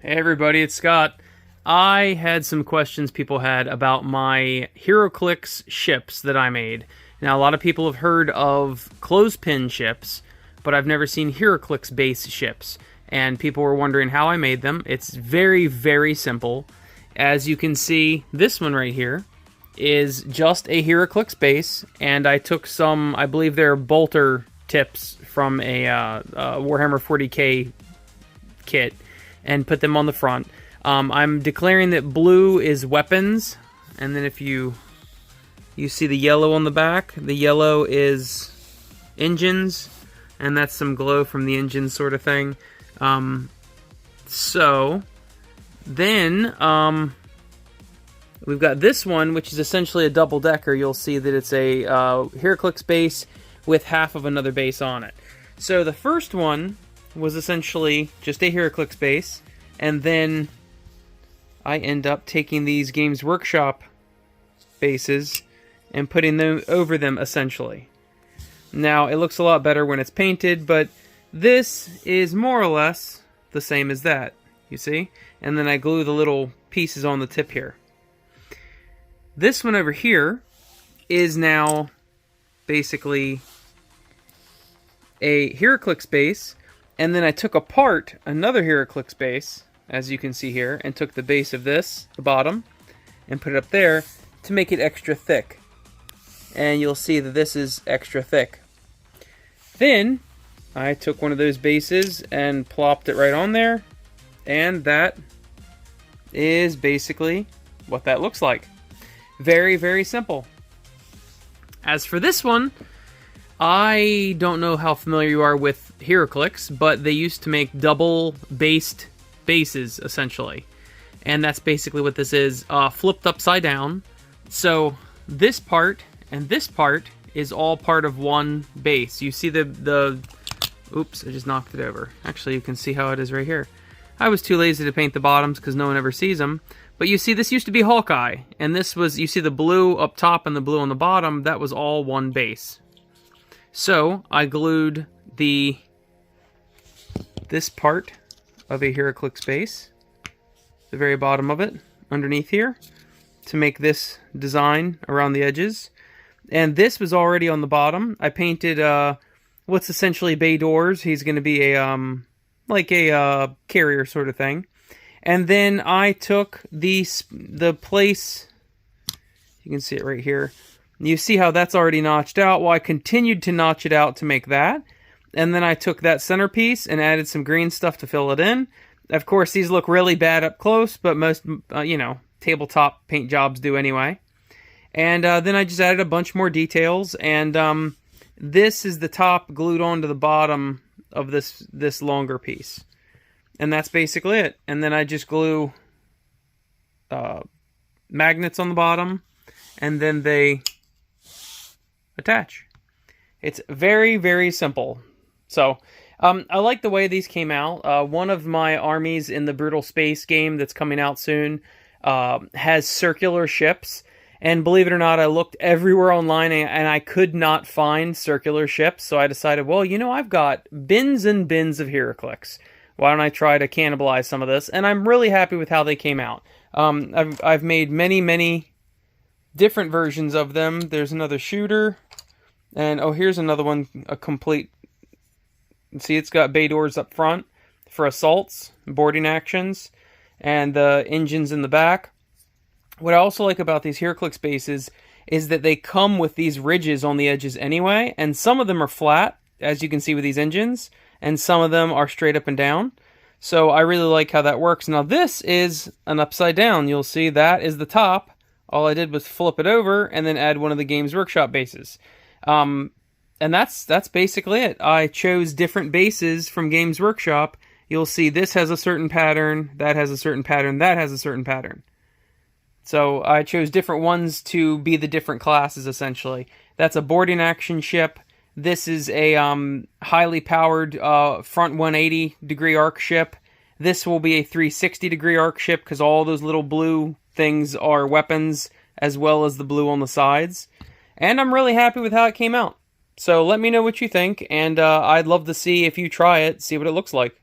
Hey everybody, it's Scott. I had some questions people had about my Heroclix ships that I made. Now, a lot of people have heard of clothespin ships, but I've never seen Heroclix base ships. And people were wondering how I made them. It's very, very simple. As you can see, this one right here is just a Heroclix base, and I took some, I believe they're bolter tips from a Warhammer 40k kit, and put them on the front. I'm declaring that blue is weapons, and then if you see the yellow on the back, the yellow is engines, and that's some glow from the engine sort of thing. So then we've got this one, which is essentially a double-decker. You'll see that it's a Heroclix base with half of another base on it. So the first one was essentially just a Heroclix base, and then I end up taking these Games Workshop bases and putting them over them, essentially. Now, it looks a lot better when it's painted, but this is more or less the same as that, you see? And then I glue the little pieces on the tip here. This one over here is now basically a Heroclix base, and then I took apart another Heroclix base, as you can see here, and took the base of this, the bottom, and put it up there to make it extra thick. And you'll see that this is extra thick. Then I took one of those bases and plopped it right on there, and that is basically what that looks like. Very, very simple. As for this one, I don't know how familiar you are with Heroclix, but they used to make double-based bases, essentially. And that's basically what this is, flipped upside down. So this part and this part is all part of one base. You see the oops, I just knocked it over. Actually, you can see how it is right here. I was too lazy to paint the bottoms because no one ever sees them. But you see, this used to be Hawkeye, and this was, you see the blue up top and the blue on the bottom, that was all one base. So I glued this part of a Heroclix base, the very bottom of it, underneath here, to make this design around the edges. And this was already on the bottom. I painted what's essentially bay doors. He's going to be a like a carrier sort of thing. And then I took the place. You can see it right here. You see how that's already notched out? Well, I continued to notch it out to make that. And then I took that centerpiece and added some green stuff to fill it in. Of course, these look really bad up close, but most, tabletop paint jobs do anyway. And then I just added a bunch more details. And this is the top glued onto the bottom of this longer piece. And that's basically it. And then I just glue magnets on the bottom, and then they attach. It's very, very simple. So, I like the way these came out. One of my armies in the Brutal Space game that's coming out soon has circular ships. And believe it or not, I looked everywhere online and I could not find circular ships. So I decided, well, I've got bins and bins of Heroclix. Why don't I try to cannibalize some of this? And I'm really happy with how they came out. I've made many, many different versions of them. There's another shooter. And, here's another one, a complete. See, it's got bay doors up front for assaults, boarding actions, and the engines in the back. What I also like about these Heroclix bases is that they come with these ridges on the edges anyway, and some of them are flat, as you can see with these engines, and some of them are straight up and down. So I really like how that works. Now this is an upside down. You'll see that is the top. All I did was flip it over and then add one of the Games Workshop bases. And that's basically it. I chose different bases from Games Workshop. You'll see this has a certain pattern, that has a certain pattern, that has a certain pattern. So I chose different ones to be the different classes, essentially. That's a boarding action ship. This is a highly powered front 180-degree arc ship. This will be a 360-degree arc ship because all those little blue things are weapons, as well as the blue on the sides. And I'm really happy with how it came out. So let me know what you think, and I'd love to see if you try it, see what it looks like.